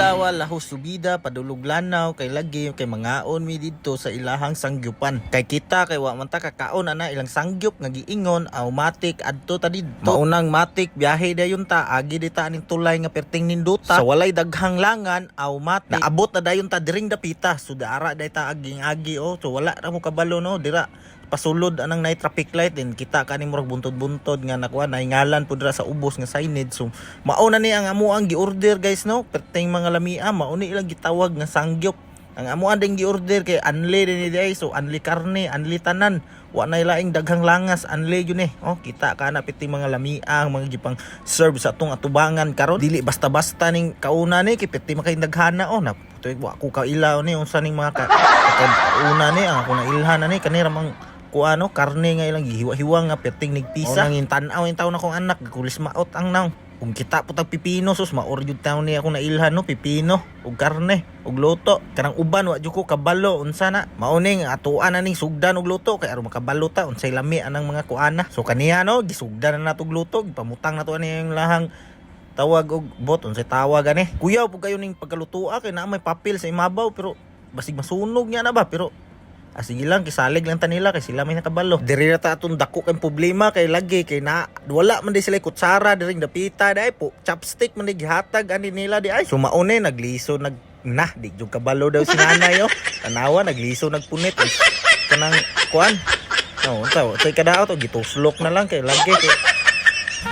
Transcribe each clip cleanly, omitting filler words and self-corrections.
adlaw lahos subida padulog lanaw kay lagi kay mangaon mi didto sa ilahang sangyupan. Kay kita kay wa man ta kakaon ana ilang sangyup nga giingon automatic adto ta didto. Maunang matik biyahe dayon ta agi dita aning tulay nga perting ninduta sa walay daghang langan automatic. Naabot na dayon ta diring dapita sudara day ta aging-agi so wala ra mo kabalo no dira pasulod anang night traffic light din kita kaning murag buntod-buntod nga nakuha naingalan pud ra sa ubos nga signage. So mao na ni ang amo ang gi-order guys no perting mga lamia mao ni ilang gitawag nga sangyup. Ang amo ding gi-order kay anli din ni so anli karne anli tanan wa na laing daghang langas anli yun kita kana piting mga lamia ang mga gipang serve sa atong atubangan karon dili basta-basta ning kauna ni kay piti makay daghana na tuig wa ko kailaw ni unsa ning mga una ni ang ako na ilhan ni kanira mang kuano karne nga ilang gihiwa-hiwa nga perting nigpisa nang tan-aw in taon akong anak kulis maot ang naw kung kita putag pipino sus maor jud taon ni ako na ilhan no pipino ug karne ug luto kanang uban wa jud ko kabalo unsa na mao ning atuan na ning sugdan og luto kay aron makabalo ta unsay lami anang mga kuana so kaniya no gisugdan na natog luto gipamutang na to ani yung lahang tawag og bot unsay tawag ani kuyaw pug kayo ning pagkalutoa kay naa may papel sa imabaw pero basig masunog niya na ba pero sige lang, kisalig lang tanila kay sila may nakabalo. Diri na ta atong dako kay problema kay lagi kay na wala man di sila kutsara diring dapita dai po. Chopstick man di gihatag ani nila di ay. Sumaone nagliso di jud kabalo daw si nanay Tanawa nagliso nagpunit. Kanang kuan. Unsa tay kadao to gituslok na lang kay lagi kay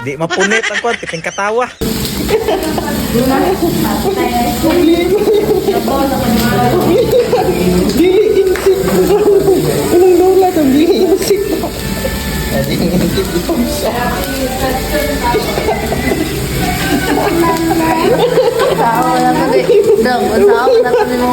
di mapunit ang kuan piting katawa. Anong lola to? Gihinsik mo. Gihinsik ito. Tawa na to di. Dong, tawa na to di mo.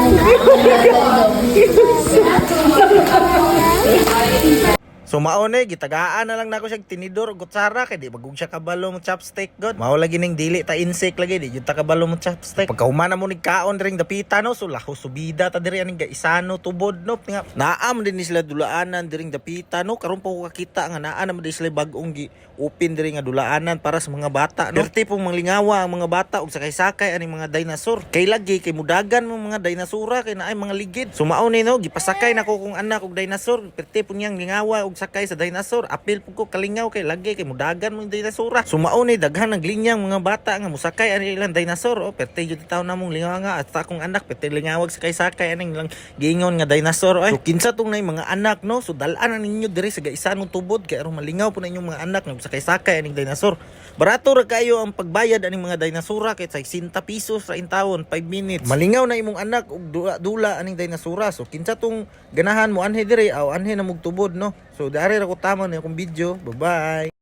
So maone gitagaan na lang nako siya tinidor ug kutsara kay di bagog siya kabalo mo chopstick god. Mao lagi ning dili ta insect lagi di jud ta kabalo mo chopstick. Pagkahuman na mo ni kaon diring dapita no so laho subida ta diri aning gaisano tubod no nga naam din ni sila dulaanan diring dapita no karon pa ko kakita nga naa naman di sila bag-ong gi open diri nga dulaanan para sa mga bata no. Perti pong manglingawa ang mga bata ug sakay-sakay aning mga dinosaur. Kay lagi kay mudagan mo mga dinosaura kay naay mga ligid. So maone no gipasakay nako kong anak og dinosaur perti pong yang lingawa og sakay sa dinosaur apil pug ko kalingaw kay lagi kay mudagan mo yung dinosaur sumao ni daghan naglinyang mga bata nga musakay ani ilang dinosaur perti jud taw namong lingaw nga at akong anak perti lingawag sakay aning ilang giingon nga dinosaur so kinsa tong nay mga anak no so dal-an ninyo diri sa gaisanong tubod kay aron malingaw po na inyong mga anak nga sakay aning dinosaur barato ra kayo ang pagbayad aning mga dinosaur kay 60 pesos ra in taon 5 minutes malingaw na imong anak og dula aning dinosaur so kinsa tong ganahan mo anhe diri aw anhe na mog tubod no. So dari ra ko tama na akong video. Bye-bye.